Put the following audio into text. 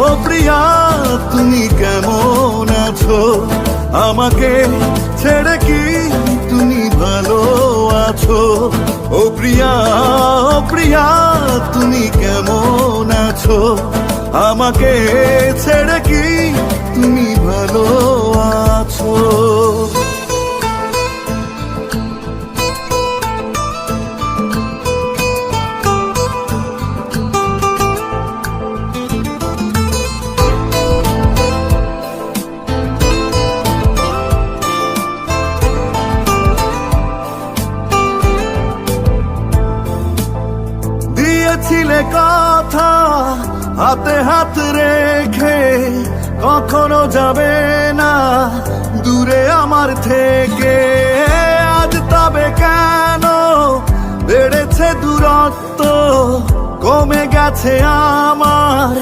ও প্রিয়া তুমি কেমন আছো? আমাকে ছেড়ে কি তুমি ভালো আছো? ও প্রিয়া, ও প্রিয়া তুমি কেমন আছো? আমাকে ছেড়ে কি তুমি ভালো আছো? দিয়েছিলে কথা হাতে হাত রেখে, কখনো যাবে না দূরে আমার থেকে। আজ তবে কেন বেড়েছে দূরত্ব, কমে গেছে আমার